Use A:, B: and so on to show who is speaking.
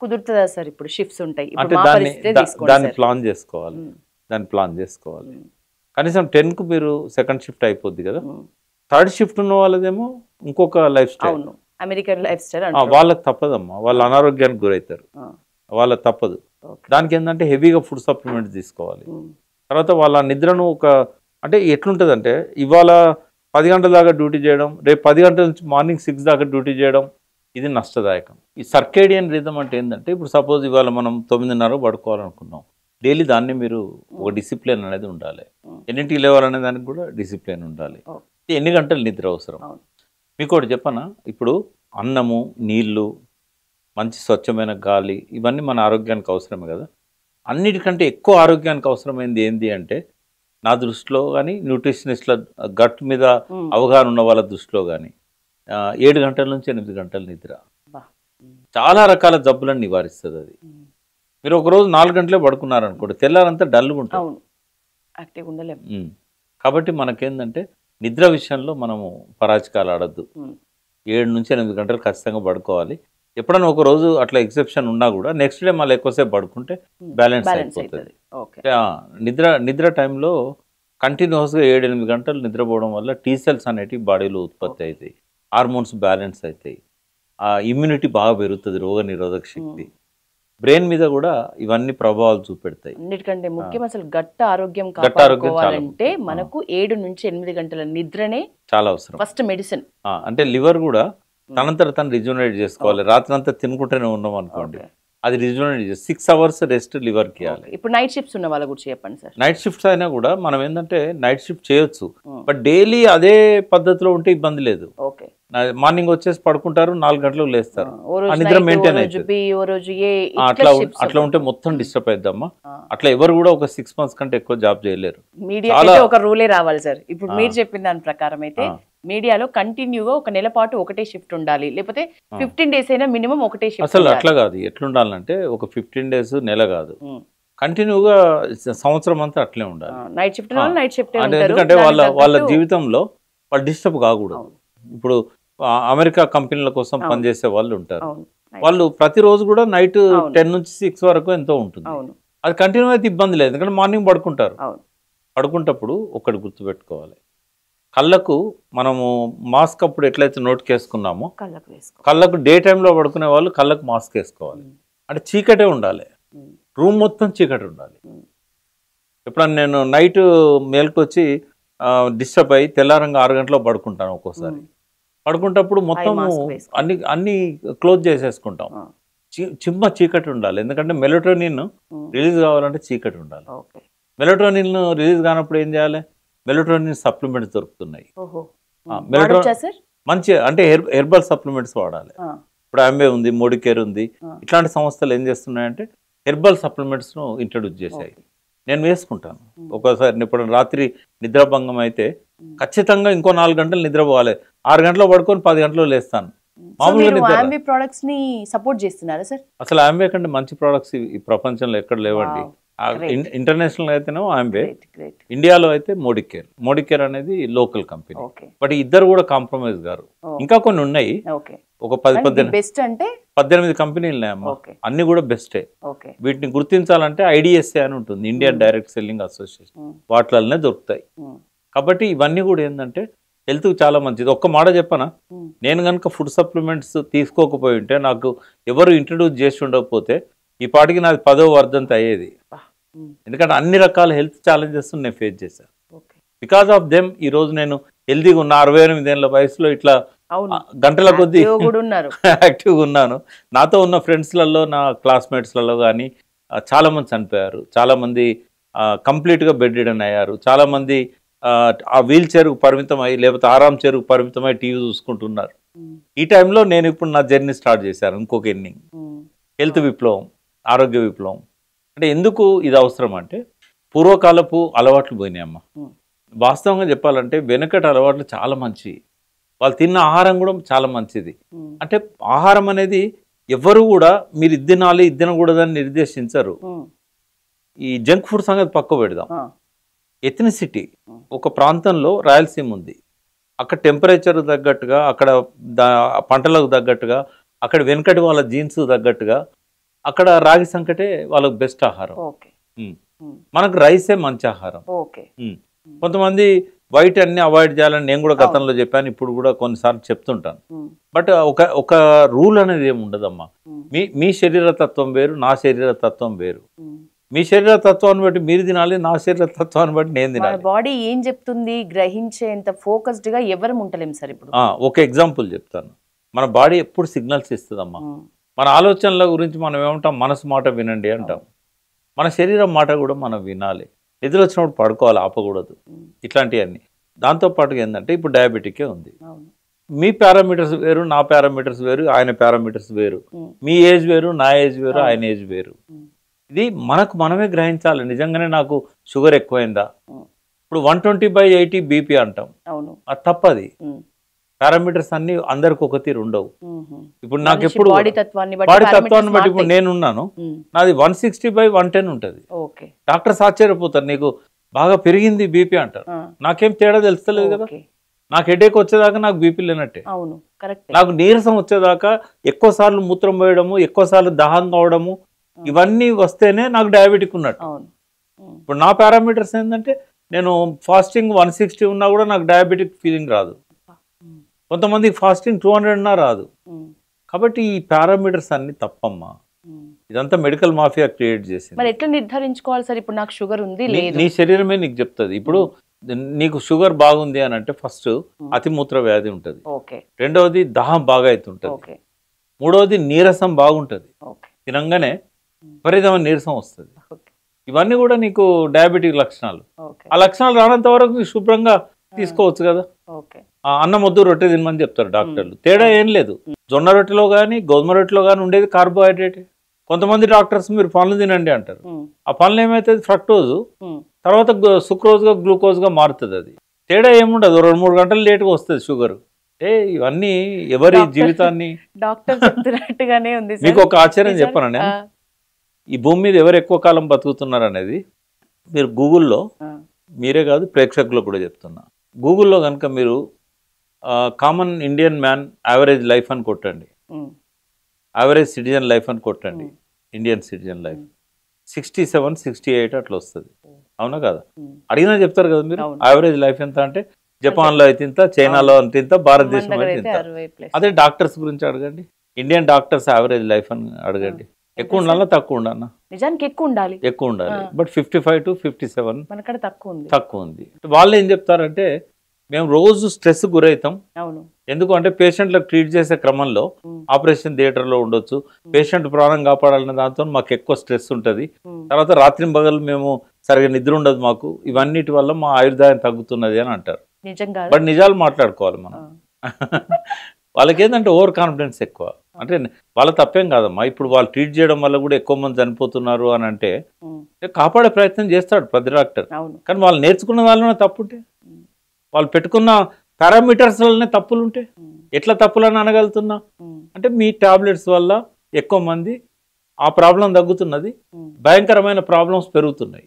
A: కుదురుతుందా సార్? ఇప్పుడు షిఫ్ట్స్ ఉంటాయి,
B: అంటే
A: ఇప్పుడు మా పరిస్థితే తీసుకోండి
B: దాన్ని
A: సార్.
B: ప్లాన్ చేసుకోవాలి. దాన్ని ప్లాన్ చేసుకోవాలి. కనీసం 10కు మీరు సెకండ్ షిఫ్ట్ అయిపోద్ది కదా. థర్డ్ షిఫ్ట్ ఉన్న వాళ్ళదేమో ఇంకొక లైఫ్ స్టైల్.
A: అవును, అమెరికన్ లైఫ్ స్టైల్
B: వాళ్ళకి తప్పదమ్మా, వాళ్ళు అనారోగ్యానికి గురవుతారు, వాళ్ళకి తప్పదు. దానికి ఏంటంటే హెవీగా ఫుడ్ సప్లిమెంట్స్ తీసుకోవాలి. తర్వాత వాళ్ళ నిద్రను అంటే ఎట్లుంటుందంటే ఇవాళ 10 గంటల దాకా డ్యూటీ చేయడం, రేపు 10 గంటల నుంచి మార్నింగ్ 6 దాకా డ్యూటీ చేయడం, ఇది నష్టదాయకం. ఈ సర్కేడియన్ రిథం అంటే ఏంటంటే ఇప్పుడు సపోజ్ ఇవాళ మనం 9:30 పడుకోవాలనుకున్నాం, డైలీ దాన్ని మీరు ఒక డిసిప్లిన్ అనేది ఉండాలి. ఎన్నింటికి లేవాలనే దానికి కూడా డిసిప్లిన్ ఉండాలి. ఎన్ని గంటలు నిద్ర అవసరం మీకు ఒకటి చెప్పనా? ఇప్పుడు అన్నము, నీళ్లు, మంచి స్వచ్ఛమైన గాలి, ఇవన్నీ మన ఆరోగ్యానికి అవసరమే కదా. అన్నిటికంటే ఎక్కువ ఆరోగ్యానికి అవసరమైంది ఏంటి అంటే నా దృష్టిలో కానీ, న్యూట్రిషనిస్ట్ల గట్ మీద అవగాహన ఉన్న వాళ్ళ దృష్టిలో కానీ 7 గంటల నుంచి 8 గంటల నిద్ర చాలా రకాల జబ్బులను నివారిస్తుంది. అది మీరు ఒకరోజు 4 గంటలే పడుకున్నారనుకోండి, తెల్లారంతా డల్గా ఉంటుంది. కాబట్టి మనకేంటంటే నిద్ర విషయంలో మనము పరాచికాలు ఆడద్దు. 7 నుంచి 8 గంటలు ఖచ్చితంగా పడుకోవాలి. ఎప్పుడైనా ఒక రోజు అట్లా ఎక్సెప్షన్ ఉన్నా కూడా నెక్స్ట్ డే మళ్ళీ ఎక్కువసేపు పడుకుంటే బ్యాలెన్స్ అయిపోతుంది. నిద్ర టైంలో కంటిన్యూస్గా 7-8 గంటలు నిద్రపోవడం వల్ల టీ సెల్స్ అనేటివి బాడీలో ఉత్పత్తి అవుతాయి, హార్మోన్స్ బ్యాలెన్స్ అవుతాయి, ఇమ్యూనిటీ బాగా పెరుగుతుంది, రోగ నిరోధక శక్తి, బ్రెయిన్ మీద కూడా ఇవన్నీ ప్రభావాలు చూపెడతాయి.
A: అన్నిటికంటే ముఖ్యం అసలు గట్ట ఆరోగ్యం కాపాడుకోవాలంటే మనకు 7 నుంచి 8 గంటల నిద్రనే చాలా అవసరం. First medicine.
B: అంటే లివర్ కూడా తనంతట తను రిజ్యూనేట్ చేసుకోవాలి. రాత్రి అంతా తినుకుంటూనే ఉన్నాం అనుకోండి, అది రిజ్యూనేట్ చేసి 6 అవర్స్ రెస్ట్ లివర్ కి ఇవ్వాలి.
A: ఇప్పుడు నైట్ షిఫ్ట్స్ ఉన్న వాళ్ళ గురించి చెప్పండి సార్.
B: నైట్ షిఫ్ట్స్ అయినా కూడా మనం ఏంటంటే నైట్ షిఫ్ట్ చేయొచ్చు, బట్ డైలీ అదే పద్ధతిలో ఉంటే ఇబ్బంది లేదు. మార్నింగ్ వచ్చేసి పడుకుంటారు, 4 గంటలకు లేస్తారు, నిద్ర మెయింటైన్ అవుతుంది. అట్లా ఉంటే మొత్తం డిస్టర్బ్ అయిద్దమ్మా. అట్లా ఎవరు కూడా ఒక 6 months కంటే ఎక్కువ జాబ్ చేయలేరు.
A: మీడియా ఒక రూలే రావాలి సార్. ఇప్పుడు మీరు చెప్పిన దాని ప్రకారం అయితే మీడియాలో కంటిన్యూగా ఒక నెల పాటు ఒకటే షిఫ్ట్ ఉండాలి, లేకపోతే 15 days అయినా మినిమం ఒకటే షిఫ్ట్.
B: అసలు అట్లా కాదు, ఎట్లుండాలంటే ఒక 15 days నెల కాదు, కంటిన్యూగా సంవత్సరం అంతా అట్లే ఉండాలి.
A: నైట్ షిఫ్ట్ నైట్ షిఫ్ట్
B: ఎందుకంటే వాళ్ళ జీవితంలో వాళ్ళు డిస్టర్బ్ కాకూడదు. ఇప్పుడు అమెరికా కంపెనీల కోసం పనిచేసే వాళ్ళు ఉంటారు, వాళ్ళు ప్రతిరోజు కూడా నైట్ 10 నుంచి 6 వరకు ఎంతో ఉంటుంది. అది కంటిన్యూ అయితే ఇబ్బంది లేదు, ఎందుకంటే మార్నింగ్ పడుకుంటారు. పడుకుంటప్పుడు ఒకటి గుర్తుపెట్టుకోవాలి, కళ్ళకు మనము మాస్క్ అప్పుడు ఎట్లయితే నోటికి వేసుకున్నామో కళ్ళకు డే టైంలో పడుకునే వాళ్ళు కళ్ళకు మాస్క్ వేసుకోవాలి. అంటే చీకటే ఉండాలి, రూమ్ మొత్తం చీకటి ఉండాలి. ఎప్పుడన్నా నేను నైట్ మేల్కి వచ్చి డిస్టర్బ్ అయ్యి తెల్లారంగా 6 గంటలకు పడుకుంటాను. ఒక్కోసారి పడుకుంటప్పుడు మొత్తం అన్ని క్లోజ్ చేసేసుకుంటాం. చిమ్మ చీకటి ఉండాలి, ఎందుకంటే మెలటోనిన్ రిలీజ్ కావాలంటే చీకటి ఉండాలి. మెలటోనిన్ రిలీజ్ కానప్పుడు ఏం చేయాలి? మెలటోనిన్ సప్లిమెంట్స్ దొరుకుతున్నాయి. మంచి అంటే హెర్బల్ సప్లిమెంట్స్ వాడాలి. ఇప్పుడు అంబే ఉంది, మోడికేర్ ఉంది, ఇట్లాంటి సంస్థలు ఏం చేస్తున్నాయంటే హెర్బల్ సప్లిమెంట్స్ ను ఇంట్రడ్యూస్ చేశాయి. నేను వేసుకుంటాను. ఒక్కోసారి ఇప్పుడు రాత్రి నిద్రాభంగం అయితే ఖచ్చితంగా ఇంకో 4 గంటలు నిద్రపోవాలి, 6 గంటలు పడుకొని 10 గంటలు లేస్తాను.
A: మామూలుగా ప్రొడక్ట్స్ ని సపోర్ట్ చేస్తున్నారా సార్?
B: అసలు ఆంబే కంటే మంచి ప్రొడక్ట్స్ ఈ ప్రపంచంలో ఎక్కడ లేవండి. ఇంటర్నేషనల్ అయితేనే ఆంబే, ఇండియాలో అయితే మోడికేర్ అనేది లోకల్ కంపెనీ. బట్ ఇద్దరు కూడా కాంప్రమైజ్ గారు. ఇంకా కొన్ని ఉన్నాయి, ఒక 18 కంపెనీలు ఉన్నాయమ్మా, అన్ని కూడా బెస్టే. వీటిని గుర్తించాలంటే IDSA అని ఉంటుంది, ఇండియన్ డైరెక్ట్ సెల్లింగ్ అసోసియేషన్, వాటిలోనే దొరుకుతాయి. కాబట్టి ఇవన్నీ కూడా ఏంటంటే హెల్త్కి చాలా మంచిది. ఒక్క మాట చెప్పనా, నేను కనుక ఫుడ్ సప్లిమెంట్స్ తీసుకోకపోయి ఉంటే, నాకు ఎవరు ఇంట్రడ్యూస్ చేసి ఉండకపోతే ఈ పాటికి నాది 10వ వర్ధంతి అయ్యేది. ఎందుకంటే అన్ని రకాల హెల్త్ ఛాలెంజెస్ నేను ఫేస్ చేశాను. బికాస్ ఆఫ్ దెమ్ ఈ రోజు నేను హెల్తీగా ఉన్న 68 ఏళ్ల వయసులో ఇట్లా గంటల కొద్దీ యాక్టివ్గా ఉన్నాను. నాతో ఉన్న ఫ్రెండ్స్లలో, నా క్లాస్మేట్స్లలో కానీ చాలా మంది చనిపోయారు, చాలా మంది కంప్లీట్గా బెడ్ రిడన్ అయ్యారు, చాలా మంది ఆ వీల్ చైర్కు పరిమితం అయ్యి లేకపోతే ఆరాం చైర్కు పరిమితమై టీవీ చూసుకుంటున్నారు. ఈ టైంలో నేను ఇప్పుడు నా జర్నీ స్టార్ట్ చేశాను, ఇంకొక ఎండింగ్, హెల్త్ విప్లవం, ఆరోగ్య విప్లవం. అంటే ఎందుకు ఇది అవసరం అంటే పూర్వకాలపు అలవాట్లు పోయినాయమ్మా. వాస్తవంగా చెప్పాలంటే వెనకటి అలవాట్లు చాలా మంచి, వాళ్ళు తిన్న ఆహారం కూడా చాలా మంచిది. అంటే ఆహారం అనేది ఎవరు కూడా మీరు ఇది తినాలి ఇది తినకూడదని నిర్దేశించరు. ఈ జంక్ ఫుడ్ సంగతి పక్క పెడదాం. ఎథ్నిసిటీ, ఒక ప్రాంతంలో రాయలసీమ ఉంది, అక్కడ టెంపరేచర్ తగ్గట్టుగా, అక్కడ పంటలకు తగ్గట్టుగా, అక్కడ వెనకటి వాళ్ళ జీన్స్ తగ్గట్టుగా అక్కడ రాగి సంకటే వాళ్ళకి బెస్ట్ ఆహారం. మనకు రైసే మంచి ఆహారం. కొంతమంది వైట్ అన్ని అవాయిడ్ చేయాలని నేను కూడా గతంలో చెప్పాను, ఇప్పుడు కూడా కొన్నిసార్లు చెప్తుంటాను. బట్ ఒక రూల్ అనేది ఏమి ఉండదమ్మా. మీ శరీర తత్వం వేరు, నా శరీర తత్వం వేరు. మీ శరీర తత్వాన్ని బట్టి మీరు తినాలి, నా శరీర తత్వాన్ని బట్టి నేను తినాలి.
A: బాడీ ఏం చెప్తుంది గ్రహించేంత ఫోకస్డ్ గా ఎవరు ఉండలేం సార్. ఇప్పుడు
B: ఒక ఎగ్జాంపుల్ చెప్తాను. మన బాడీ ఎప్పుడు సిగ్నల్స్ ఇస్తుందమ్మా. మన ఆలోచనల గురించి మనం ఏమంటాం, మనసు మాట వినండి అంటాం. మన శరీరం మాట కూడా మనం వినాలి. నిద్ర వచ్చినప్పుడు పడుకోవాలి, ఆపకూడదు. ఇట్లాంటివన్నీ. దాంతోపాటుగా ఏంటంటే ఇప్పుడు డయాబెటికే ఉంది. మీ పారామీటర్స్ వేరు, నా పారామీటర్స్ వేరు, ఆయన పారామీటర్స్ వేరు. మీ ఏజ్ వేరు, నా ఏజ్ వేరు, ఆయన ఏజ్ వేరు. ఇది మనమే గ్రహించాలి. నిజంగానే నాకు షుగర్ ఎక్కువైందా? ఇప్పుడు 120/80 బీపీ అంటాం, అది తప్పది. పారామీటర్స్ అన్ని అందరికి ఒక తీరు ఉండవు. ఇప్పుడు నాకు ఎప్పుడు బాడీ తత్వాన్ని బట్టి ఇప్పుడు నేనున్నాను, నాది 160/110 ఉంటుంది. డాక్టర్స్ ఆశ్చర్యపోతారు, నీకు బాగా పెరిగింది బీపీ అంటారు. నాకేం తేడా తెలుస్తలేదు కదా. నాకు హెడేక్ వచ్చేదాకా నాకు బీపీ లేనట్టే. నాకు నీరసం వచ్చేదాకా, ఎక్కువ సార్లు మూత్రం పోయడము, ఎక్కువ సార్లు దాహం కావడము, ఇవన్నీ వస్తేనే నాకు డయాబెటిక్ ఉన్నట్టు. ఇప్పుడు నా పారామీటర్స్ ఏంటంటే నేను ఫాస్టింగ్ 160 ఉన్నా కూడా నాకు డయాబెటిక్ ఫీలింగ్ రాదు. కొంతమంది ఫాస్టింగ్ 200 ఉన్నా రాదు. కాబట్టి ఈ పారామీటర్స్ అన్ని తప్పమ్మా. ఇదంతా మెడికల్ మాఫియా క్రియేట్ చేసింది.
A: మరి ఎట్లా నిర్ధారించుకోవాలి సార్? ఇప్పుడు నాకు షుగర్ ఉంది లేదు,
B: నీ శరీరమే నీకు చెప్తుంది. ఇప్పుడు నీకు షుగర్ బాగుంది అని అంటే ఫస్ట్ అతిమూత్ర వ్యాధి ఉంటుంది, రెండవది దాహం బాగా అవుతుంటది, మూడవది నీరసం బాగుంటది, తినంగానే విపరీతమైన నీరసం వస్తుంది. ఇవన్నీ కూడా నీకు డయాబెటిక్ లక్షణాలు. ఆ లక్షణాలు రానంత వరకు నీకు శుభ్రంగా తీసుకోవచ్చు కదా. అన్నం వద్దు, రొట్టె తినమని చెప్తారు డాక్టర్లు. తేడా ఏం లేదు. జొన్న రొట్టెలో కానీ గోధుమ రొట్టెలో కానీ ఉండేది కార్బోహైడ్రేట్. కొంతమంది డాక్టర్స్ మీరు పండ్లు తినండి అంటారు. ఆ పండ్లు ఏమైతుంది, ఫ్రక్టోజ్ తర్వాత సుక్రోజ్గా గ్లూకోజ్గా మారుతుంది. అది తేడా ఏముండదు, 2-3 గంటలు లేట్గా వస్తుంది షుగర్. ఇవన్నీ ఎవరి జీవితాన్ని
A: డాక్టర్ చెప్తున్నట్టుగానే ఉంది.
B: మీకు ఒక ఆశ్చర్యం చెప్పానండి, ఈ భూమి మీద ఎవరు ఎక్కువ కాలం బతుకుతున్నారు అనేది మీరు గూగుల్లో, మీరే కాదు ప్రేక్షకులకు కూడా చెప్తున్నా, గూగుల్లో కనుక మీరు common Indian man average life అని కొట్టండి, యావరేజ్ సిటిజన్ లైఫ్ అని కొట్టండి, ఇండియన్ సిటిజన్ లైఫ్ 67-68 అట్లా వస్తుంది. అవునా కదా? అడిగినా చెప్తారు కదా మీరు. యావరేజ్ లైఫ్ ఎంత అంటే జపాన్లో అయితే ఇంత, చైనాలో అంటే ఇంత, భారతదేశంలో అయితే ఇంత. అదే డాక్టర్స్ గురించి అడగండి, ఇండియన్ డాక్టర్స్ యావరేజ్ లైఫ్ అని అడగండి. ఎక్కువ ఉండాలా తక్కువ ఉండాలా?
A: నిజానికి ఎక్కువ ఉండాలి,
B: ఎక్కువ ఉండాలి. బట్ 55-57
A: మనకడ
B: తక్కువ ఉంది. వాళ్ళు ఏం చెప్తారంటే మేము రోజు స్ట్రెస్ గురవుతాం. ఎందుకంటే పేషెంట్లకు ట్రీట్ చేసే క్రమంలో ఆపరేషన్ థియేటర్లో ఉండొచ్చు, పేషెంట్ ప్రాణం కాపాడాలన్న దాంతో మాకు ఎక్కువ స్ట్రెస్ ఉంటుంది. తర్వాత రాత్రి పగలు మేము సరిగా నిద్ర ఉండదు మాకు, ఇవన్నిటి వల్ల మా ఆయుర్దాయం తగ్గుతున్నది అని అంటారు. బట్ నిజాలు మాట్లాడుకోవాలి మనం. వాళ్ళకి ఏంటంటే ఓవర్ కాన్ఫిడెన్స్ ఎక్కువ. అంటే వాళ్ళ తప్పేం కాదమ్మా. ఇప్పుడు వాళ్ళు ట్రీట్ చేయడం వల్ల కూడా ఎక్కువ మంది చనిపోతున్నారు అని అంటే కాపాడే ప్రయత్నం చేస్తాడు ప్రతి డాక్టర్. కానీ వాళ్ళు నేర్చుకున్న వాళ్ళనే తప్పుంటే, వాళ్ళు పెట్టుకున్న పారామీటర్స్ వల్లనే తప్పులుంటే ఎట్లా తప్పులని అనగలుగుతున్నా అంటే మీ టాబ్లెట్స్ వల్ల ఎక్కువ మంది ఆ ప్రాబ్లం తగ్గుతున్నది, భయంకరమైన ప్రాబ్లమ్స్ పెరుగుతున్నాయి.